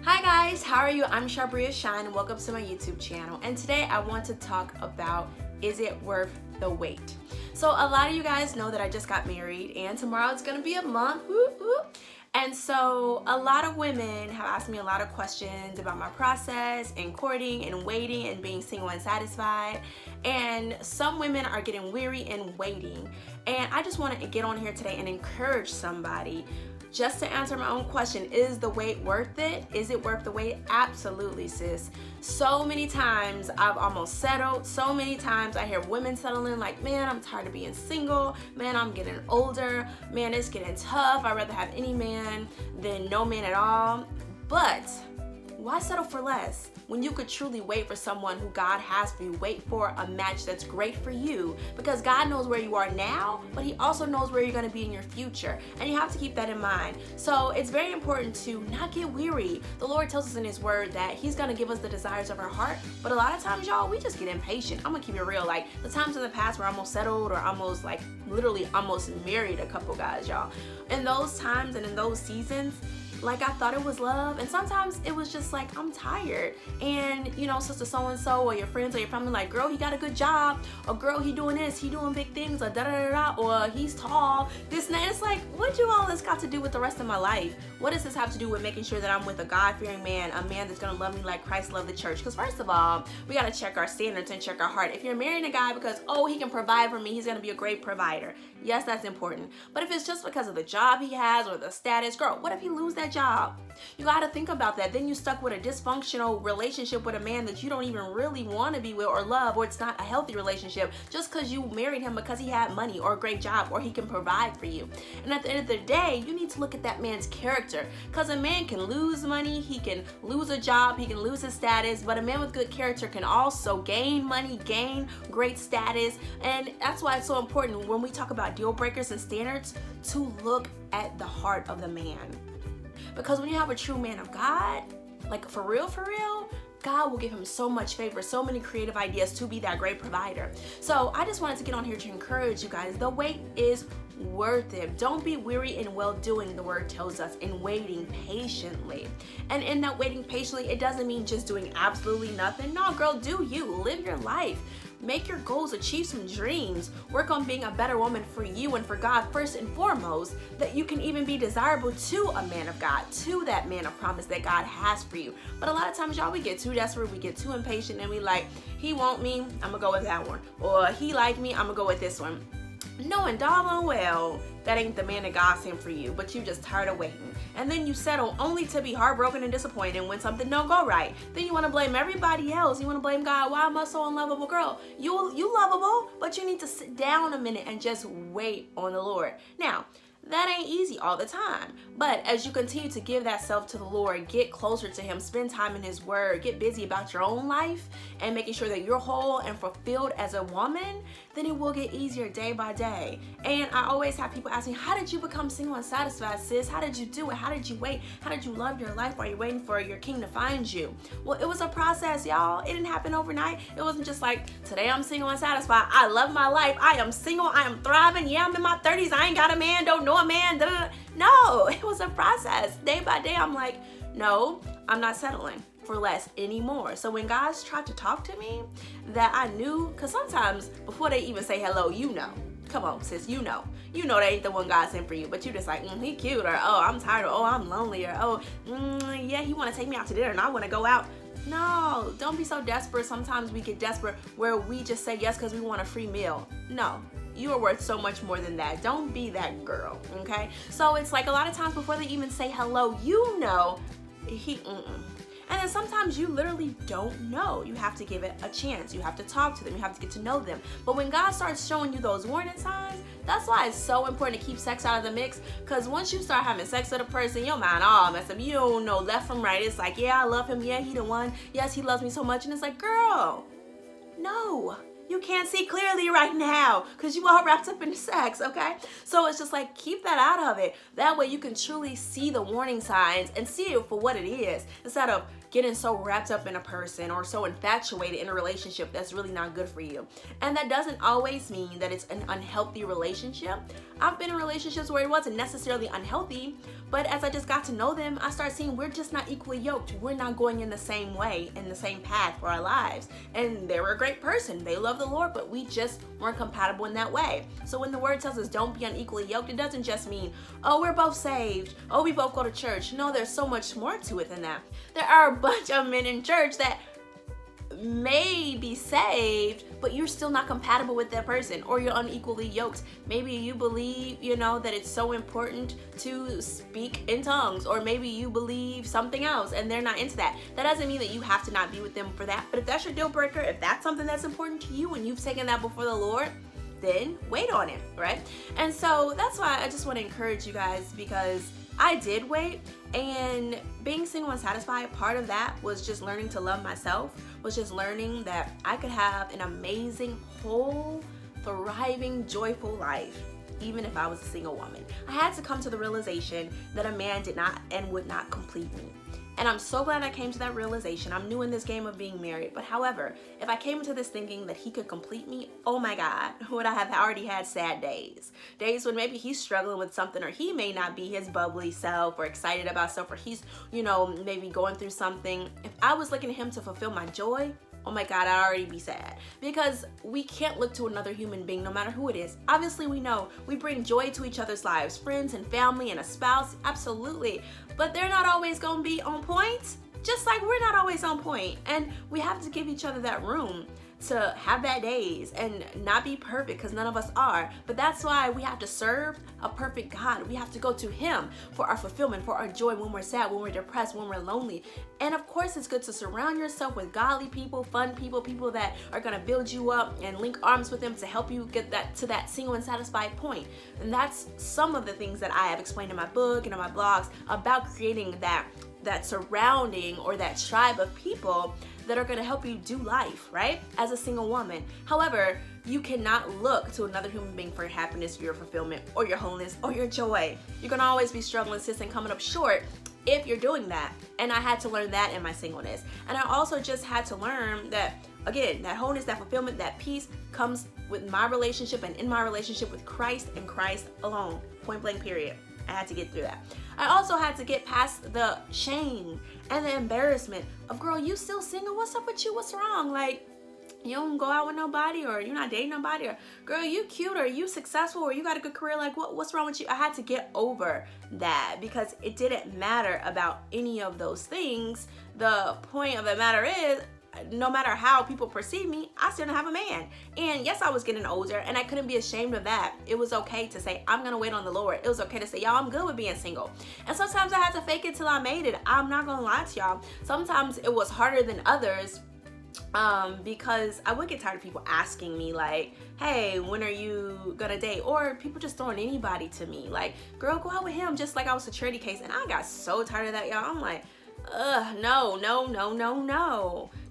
Hi guys, how are you? I'm Charbria Shine and welcome to my YouTube channel. And today I want to talk about, is it worth the wait? So a lot of you guys know that I just got married and tomorrow it's gonna be a month. Whoop, whoop. And so a lot of women have asked me a lot of questions about my process and courting and waiting and being single and satisfied. And some women are getting weary and waiting. And I just want to get on here today and encourage somebody just to answer my own question. Is the wait worth it? Is it worth the wait? Absolutely, sis. So many times I've almost settled. So many times I hear women settling like, man, I'm tired of being single. Man, I'm getting older. Man, it's getting tough. I'd rather have any man than no man at all. But why settle for less when you could truly wait for someone who God has for you? Wait for a match that's great for you, because God knows where you are now, but He also knows where you're going to be in your future, and you have to keep that in mind. So it's very important to not get weary. The Lord tells us in His Word that He's going to give us the desires of our heart, but a lot of times, y'all, we just get impatient. I'm gonna keep it real. Like the times in the past where I almost settled or almost like literally almost married a couple guys, y'all. In those times and in those seasons, like I thought it was love, and sometimes it was just like, I'm tired, and you know, sister so-and-so or your friends or your family like, girl, he got a good job, or girl, he doing this, he doing big things, or da-da-da-da, or he's tall, this and that. It's like, what do all this got to do with the rest of my life? What does this have to do with making sure that I'm with a God-fearing man, a man that's gonna love me like Christ loved the church? Because first of all, we gotta check our standards and check our heart. If you're marrying a guy because, oh, he can provide for me, he's gonna be a great provider, yes, that's important. But if it's just because of the job he has or the status, girl, what if he lose that job? You got to think about that. Then you stuck with a dysfunctional relationship with a man that you don't even really want to be with or love, or it's not a healthy relationship just because you married him because he had money or a great job or he can provide for you. And at the end of the day, you need to look at that man's character, because a man can lose money, he can lose a job, he can lose his status, but a man with good character can also gain money, gain great status. And that's why it's so important when we talk about deal breakers and standards to look at the heart of the man. Because when you have a true man of God, like for real, God will give him so much favor, so many creative ideas to be that great provider. So I just wanted to get on here to encourage you guys. The wait is worth it. Don't be weary in well-doing, the word tells us, in waiting patiently. And in that waiting patiently, it doesn't mean just doing absolutely nothing. No, girl, do you. Live your life. Make your goals, achieve some dreams, work on being a better woman for you and for God first and foremost, that you can even be desirable to a man of God, to that man of promise that God has for you. But a lot of times, y'all, we get too desperate, we get too impatient, and we like, he want me, I'm gonna go with that one. Or he like me, I'm gonna go with this one. Knowing doggone well that ain't the man that God sent for you, but you just tired of waiting. And then you settle only to be heartbroken and disappointed when something don't go right. Then you want to blame everybody else. You want to blame God. Why am I so unlovable? Girl, you lovable, but you need to sit down a minute and just wait on the Lord. Now, that ain't easy all the time, but as you continue to give that self to the Lord, get closer to Him, spend time in His Word, get busy about your own life and making sure that you're whole and fulfilled as a woman, then it will get easier day by day. And I always have people ask me, how did you become single and satisfied, sis? How did you do it? How did you wait? How did you love your life while you're waiting for your king to find you? Well, it was a process, y'all. It didn't happen overnight. It wasn't just like, today I'm single and satisfied. I love my life. I am single. I am thriving. Yeah, I'm in my 30s. I ain't got a man. Don't know a man. Da-da-da. No, it was a process. Day by day, I'm like, no, I'm not settling for less anymore. So when guys tried to talk to me, that I knew, because sometimes before they even say hello, you know. Come on, sis, you know they ain't the one God sent for you, but you just like, he cute, or oh, I'm tired, or oh, I'm lonely, or oh, yeah, he want to take me out to dinner and I want to go out. No, don't be so desperate. Sometimes we get desperate where we just say yes because we want a free meal. No, you are worth so much more than that. Don't be that girl, okay? So it's like a lot of times before they even say hello, you know, And then sometimes you literally don't know. You have to give it a chance. You have to talk to them. You have to get to know them. But when God starts showing you those warning signs, that's why it's so important to keep sex out of the mix. Because once you start having sex with a person, your mind all messed up. You don't know left from right. It's like, yeah, I love him. Yeah, he the one. Yes, he loves me so much. And it's like, girl, no. You can't see clearly right now because you all wrapped up in sex, okay? So it's just like, keep that out of it. That way you can truly see the warning signs and see it for what it is, instead of getting so wrapped up in a person or so infatuated in a relationship that's really not good for you. And that doesn't always mean that it's an unhealthy relationship. I've been in relationships where it wasn't necessarily unhealthy, but as I just got to know them, I started seeing we're just not equally yoked. We're not going in the same way, in the same path for our lives. And they were a great person. They love the Lord, but we just weren't compatible in that way. So when the word tells us don't be unequally yoked, it doesn't just mean, oh, we're both saved. Oh, we both go to church. No, there's so much more to it than that. There are a bunch of men in church that may be saved, but you're still not compatible with that person, or you're unequally yoked. Maybe you believe, that it's so important to speak in tongues, or maybe you believe something else and they're not into that. That doesn't mean that you have to not be with them for that. But if that's your deal breaker, if that's something that's important to you and you've taken that before the Lord, then wait on it, right? And so that's why I just want to encourage you guys, because I did wait, and being single and satisfied, part of that was just learning to love myself, was just learning that I could have an amazing, whole, thriving, joyful life, even if I was a single woman. I had to come to the realization that a man did not and would not complete me. And I'm so glad I came to that realization. I'm new in this game of being married. But however, if I came into this thinking that he could complete me, oh my God, would I have already had sad days. Days when maybe he's struggling with something, or he may not be his bubbly self or excited about stuff, or he's, maybe going through something. If I was looking at him to fulfill my joy, oh my God, I'd already be sad. Because we can't look to another human being, no matter who it is. Obviously, we know we bring joy to each other's lives, friends and family and a spouse, absolutely. But they're not always gonna be on point, just like we're not always on point. And we have to give each other that room to have bad days and not be perfect, because none of us are. But that's why we have to serve a perfect God. We have to go to him for our fulfillment, for our joy, when we're sad, when we're depressed, when we're lonely. And of course, it's good to surround yourself with godly people, fun people, people that are gonna build you up, and link arms with them to help you get that to that single and satisfied point. And that's some of the things that I have explained in my book and in my blogs about creating that surrounding, or that tribe of people that are going to help you do life, right? As a single woman. However, you cannot look to another human being for your happiness, your fulfillment, or your wholeness, or your joy. You're going to always be struggling, sis, and coming up short if you're doing that. And I had to learn that in my singleness. And I also just had to learn that, again, that wholeness, that fulfillment, that peace comes with my relationship and in my relationship with Christ and Christ alone. Point blank, period. I had to get through that. I also had to get past the shame and the embarrassment of, girl, you still single? What's up with you? What's wrong? Like, you don't go out with nobody, or you're not dating nobody, or girl, you cute, or you successful, or you got a good career. Like, what's wrong with you? I had to get over that, because it didn't matter about any of those things. The point of the matter is, no matter how people perceive me, I still don't have a man. And yes, I was getting older, and I couldn't be ashamed of that. It was okay to say, I'm gonna wait on the Lord. It was okay to say, y'all, I'm good with being single. And sometimes I had to fake it till I made it. I'm not gonna lie to y'all. Sometimes it was harder than others, because I would get tired of people asking me, like, hey, when are you gonna date? Or people just throwing anybody to me, like, girl, go out with him, just like I was a charity case. And I got so tired of that, y'all. I'm like, no.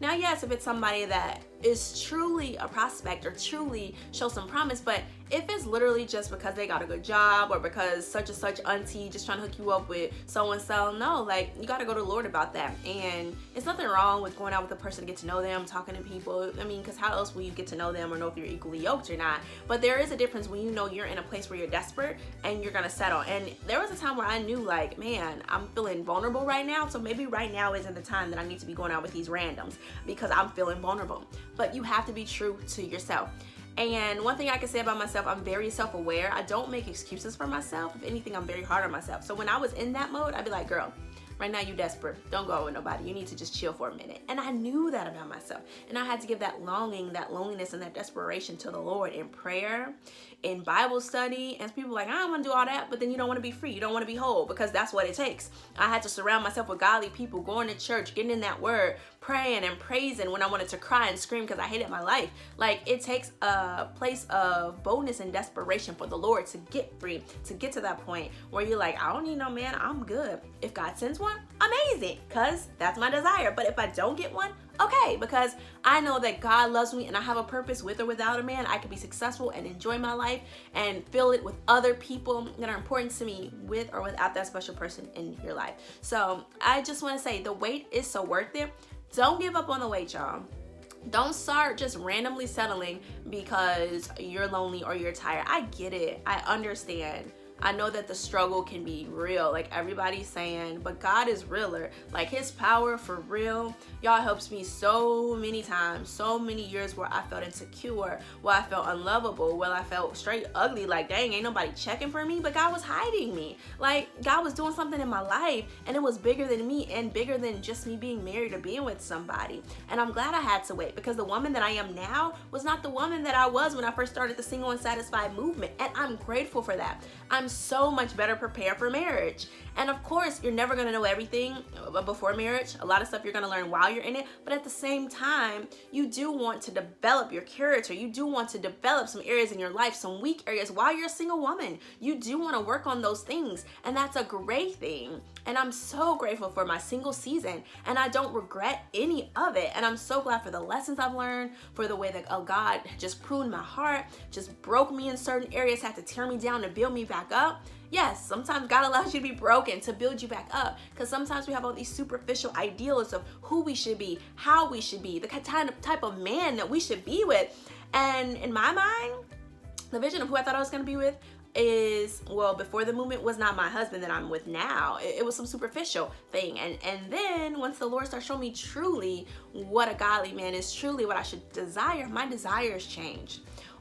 Now, yes, if it's somebody that is truly a prospect or truly shows some promise, but if it's literally just because they got a good job, or because such and such auntie just trying to hook you up with so and so, no, like, you got to go to the Lord about that. And it's nothing wrong with going out with a person to get to know them, talking to people. I mean, because how else will you get to know them or know if you're equally yoked or not? But there is a difference when you know you're in a place where you're desperate and you're gonna settle. And there was a time where I knew, like, man, I'm feeling vulnerable right now, so maybe right now isn't the time that I need to be going out with these randoms, because I'm feeling vulnerable. But you have to be true to yourself. And one thing I can say about myself, I'm very self-aware. I don't make excuses for myself. If anything, I'm very hard on myself. So when I was in that mode, I'd be like, girl, right now you desperate. Don't go out with nobody. You need to just chill for a minute. And I knew that about myself. And I had to give that longing, that loneliness, and that desperation to the Lord in prayer, in Bible study. And people like, I don't want to do all that, but then you don't want to be free. You don't want to be whole, because that's what it takes. I had to surround myself with godly people, going to church, getting in that word, praying and praising when I wanted to cry and scream because I hated my life. Like, it takes a place of boldness and desperation for the Lord to get free, to get to that point where you're like, I don't need no man, I'm good. If God sends one, amazing, because that's my desire. But if I don't get one, okay, because I know that God loves me and I have a purpose with or without a man. I can be successful and enjoy my life and fill it with other people that are important to me, with or without that special person in your life. So I just want to say, the wait is so worth it. Don't give up on the wait, y'all. Don't start just randomly settling because you're lonely or you're tired. I get it. I understand. I know that the struggle can be real, like everybody's saying, but God is realer. Like his power for real, y'all, helps me so many times, so many years where I felt insecure, where I felt unlovable, where I felt straight ugly, like dang, ain't nobody checking for me, but God was hiding me. Like God was doing something in my life and it was bigger than me and bigger than just me being married or being with somebody. And I'm glad I had to wait, because the woman that I am now was not the woman that I was when I first started the Single and Satisfied movement. And I'm grateful for that. I'm so much better prepared for marriage. And of course, you're never gonna know everything before marriage. A lot of stuff you're gonna learn while you're in it, but at the same time, you do want to develop your character. You do want to develop some areas in your life, some weak areas while you're a single woman. You do want to work on those things, and that's a great thing. And I'm so grateful for my single season, and I don't regret any of it. And I'm so glad for the lessons I've learned, for the way that God just pruned my heart, just broke me in certain areas, had to tear me down to build me back up. Yes, sometimes God allows you to be broken to build you back up, because sometimes we have all these superficial ideals of who we should be, how we should be, the type of man that we should be with. And in my mind, the vision of who I thought I was going to be with is, well, before the movement, was not my husband that I'm with now. It was some superficial thing. And then once the Lord started showing me truly what a godly man is, truly what I should desire, my desires changed.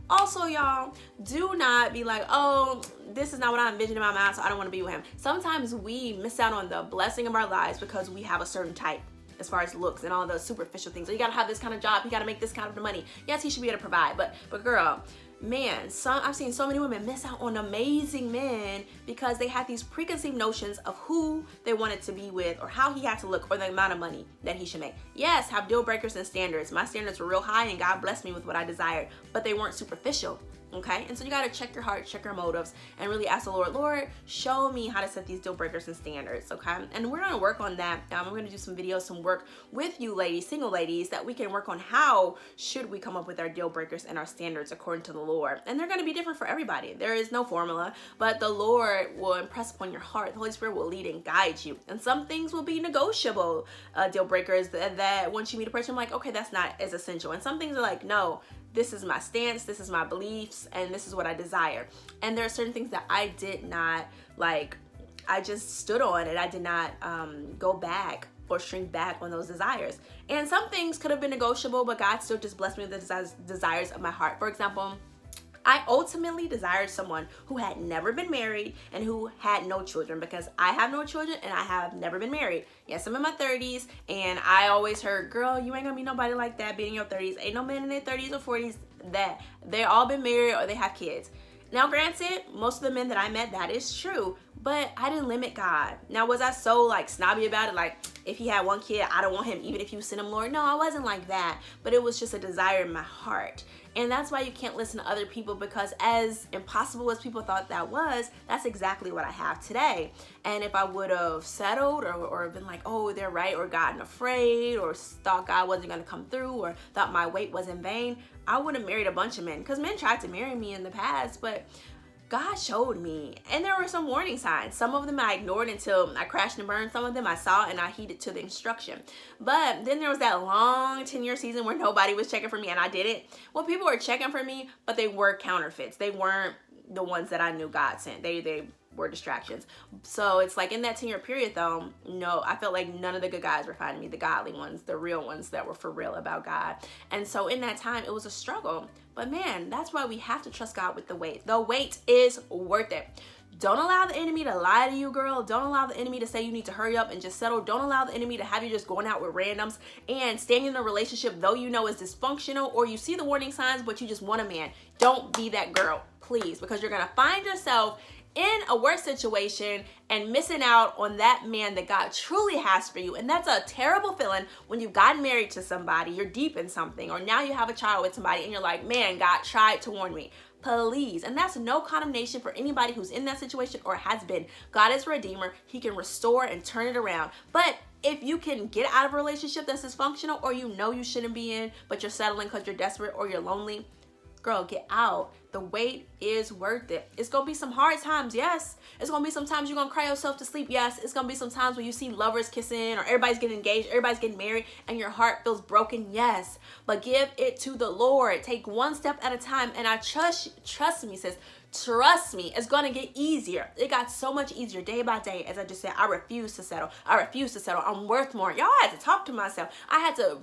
Also, y'all, do not be like, oh, this is not what I envisioned in my mind, so I don't want to be with him. Sometimes we miss out on the blessing of our lives because we have a certain type as far as looks and all the superficial things. So you got to have this kind of job. You got to make this kind of money. Yes, he should be able to provide. But girl, man, I've seen so many women miss out on amazing men because they had these preconceived notions of who they wanted to be with, or how he had to look, or the amount of money that he should make. Yes, have deal breakers and standards. My standards were real high and God blessed me with what I desired, but they weren't superficial. Okay, and so you got to check your heart, check your motives, and really ask the Lord, show me how to set these deal breakers and standards. Okay, and we're gonna work on that. I'm gonna do some videos, some work with you ladies, single ladies, that we can work on how should we come up with our deal breakers and our standards according to the Lord. And they're gonna be different for everybody. There is no formula, but the Lord will impress upon your heart. The Holy Spirit will lead and guide you, and some things will be negotiable deal breakers that once you meet a person, I'm like, okay, that's not as essential. And some things are like, no, this is my stance, this is my beliefs, and this is what I desire. And there are certain things that I did not like, I just stood on it. I did not go back or shrink back on those desires. And some things could have been negotiable, but God still just blessed me with the desires of my heart. For example, I ultimately desired someone who had never been married and who had no children, because I have no children and I have never been married. Yes, I'm in my 30s, and I always heard, girl, you ain't gonna be nobody like that being in your 30s. Ain't no men in their 30s or 40s that they all been married or they have kids. Now, granted, most of the men that I met, that is true, but I didn't limit God. Now, was I so like snobby about it? Like, if he had one kid, I don't want him, even if you send him, Lord. No, I wasn't like that, but it was just a desire in my heart. And that's why you can't listen to other people, because as impossible as people thought that was, that's exactly what I have today. And if I would have settled or been like, oh, they're right, or gotten afraid, or thought God wasn't going to come through, or thought my wait was in vain, I would have married a bunch of men. Because men tried to marry me in the past, but God showed me. And there were some warning signs. Some of them I ignored until I crashed and burned. Some of them I saw and I heeded to the instruction. But then there was that long 10-year season where nobody was checking for me and I didn't. Well, people were checking for me, but they were counterfeits. They weren't the ones that I knew God sent. They were distractions. So it's like in that 10-year period though, no, I felt like none of the good guys were finding me, the godly ones, the real ones that were for real about God. And so in that time, it was a struggle. But man, that's why we have to trust God with the wait. The wait is worth it. Don't allow the enemy to lie to you, girl. Don't allow the enemy to say you need to hurry up and just settle. Don't allow the enemy to have you just going out with randoms and staying in a relationship though you know is dysfunctional, or you see the warning signs but you just want a man. Don't be that girl, please, because you're gonna find yourself in a worse situation and missing out on that man that God truly has for you. And that's a terrible feeling when you've gotten married to somebody, you're deep in something, or now you have a child with somebody and you're like, man, God tried to warn me. Please. And that's no condemnation for anybody who's in that situation or has been. God is a redeemer. He can restore and turn it around. But if you can get out of a relationship that's dysfunctional, or you know you shouldn't be in, but you're settling because you're desperate or you're lonely, girl, get out. The wait is worth it. It's gonna be some hard times, yes. It's gonna be some times you're gonna cry yourself to sleep, yes. It's gonna be some times when you see lovers kissing or everybody's getting engaged, everybody's getting married, and your heart feels broken, yes. But give it to the Lord. Take one step at a time, and I trust me, sis. Trust me, it's gonna get easier. It got so much easier day by day. As I just said, I refuse to settle. I refuse to settle. I'm worth more. Y'all, I had to talk to myself. I had to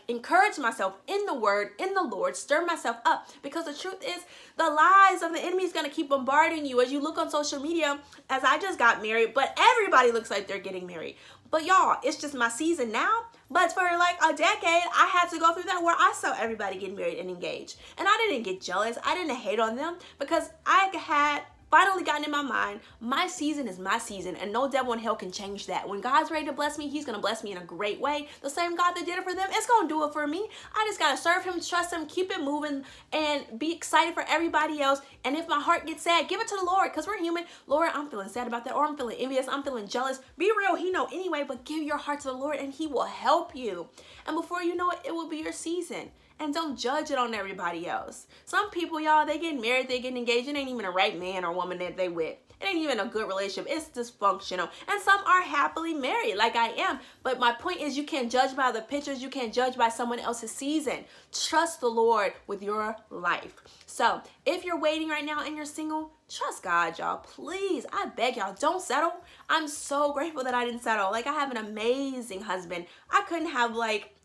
encourage myself in the word, in the Lord, stir myself up, because the truth is the lies of the enemy is gonna keep bombarding you as you look on social media. As I just got married, but everybody looks like they're getting married. But y'all, it's just my season now. But for like a decade, I had to go through that where I saw everybody getting married and engaged. And I didn't get jealous. I didn't hate on them, because I had finally gotten in my mind, my season is my season, and no devil in hell can change that. When God's ready to bless me, he's going to bless me in a great way. The same God that did it for them is going to do it for me. I just got to serve him, trust him, keep it moving, and be excited for everybody else. And if my heart gets sad, give it to the Lord, because we're human. Lord, I'm feeling sad about that, or I'm feeling envious, I'm feeling jealous. Be real, he know anyway, but give your heart to the Lord and he will help you. And before you know it, it will be your season. And don't judge it on everybody else. Some people, y'all, they getting married, they getting engaged. It ain't even a right man or woman that they with. It ain't even a good relationship. It's dysfunctional. And some are happily married, like I am. But my point is, you can't judge by the pictures. You can't judge by someone else's season. Trust the Lord with your life. So if you're waiting right now and you're single, trust God, y'all. Please, I beg y'all, don't settle. I'm so grateful that I didn't settle. Like, I have an amazing husband. I couldn't have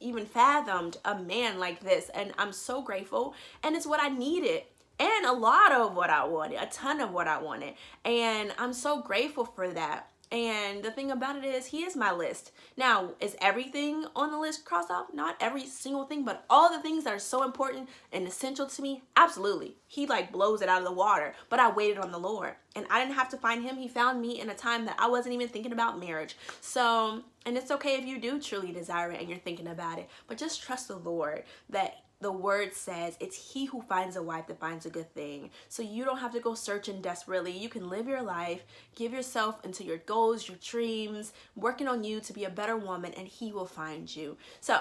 even fathomed a man like this. And I'm so grateful. And it's what I needed. And a lot of what I wanted, a ton of what I wanted. And I'm so grateful for that. And the thing about it is, he is my list. Now, is everything on the list crossed off? Not every single thing, but all the things that are so important and essential to me, absolutely. He blows it out of the water. But I waited on the Lord. And I didn't have to find him. He found me in a time that I wasn't even thinking about marriage. So, and it's okay if you do truly desire it and you're thinking about it. But just trust the Lord that the word says it's he who finds a wife that finds a good thing. So you don't have to go searching desperately. You can live your life, give yourself into your goals, your dreams, working on you to be a better woman, and he will find you. So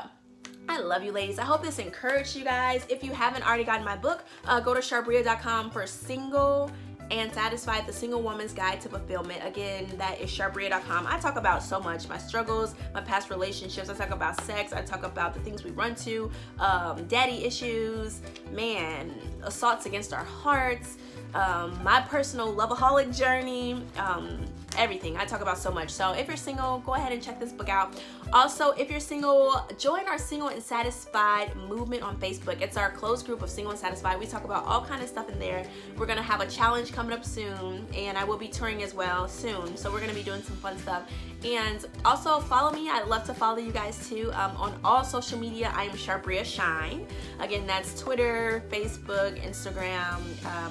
I love you, ladies. I hope this encouraged you guys. If you haven't already gotten my book, go to charbria.com for Single and Satisfied, the Single Woman's Guide to Fulfillment. Again, that is charbria.com. I talk about so much, my struggles, my past relationships. I talk about sex. I talk about the things we run to, daddy issues, assaults against our hearts, my personal loveaholic journey, everything. I talk about so much. So if you're single, go ahead and check this book out. Also, if you're single, join our Single and Satisfied movement on Facebook. It's our closed group of Single and Satisfied. We talk about all kind of stuff in there. We're gonna have a challenge coming up soon, and I will be touring as well soon. So we're gonna be doing some fun stuff. And also follow me. I'd love to follow you guys too. On all social media, I am Charbria Shine. Again, that's Twitter, Facebook, Instagram.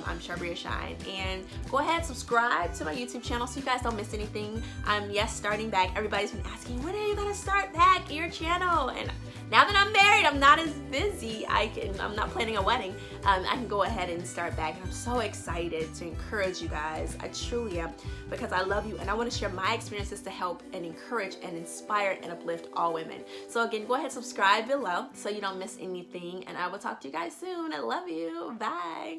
I'm Charbria Shine. And go ahead, subscribe to my YouTube channel so you guys don't miss anything. I'm starting back. Everybody's been asking, when are you gonna start back your channel? And now that I'm married, I'm not as busy. I'm not planning a wedding. I can go ahead and start back. And I'm so excited to encourage you guys. I truly am, because I love you and I want to share my experiences to help and encourage and inspire and uplift all women. So again, go ahead, subscribe below so you don't miss anything, and I will talk to you guys soon. I love you. Bye.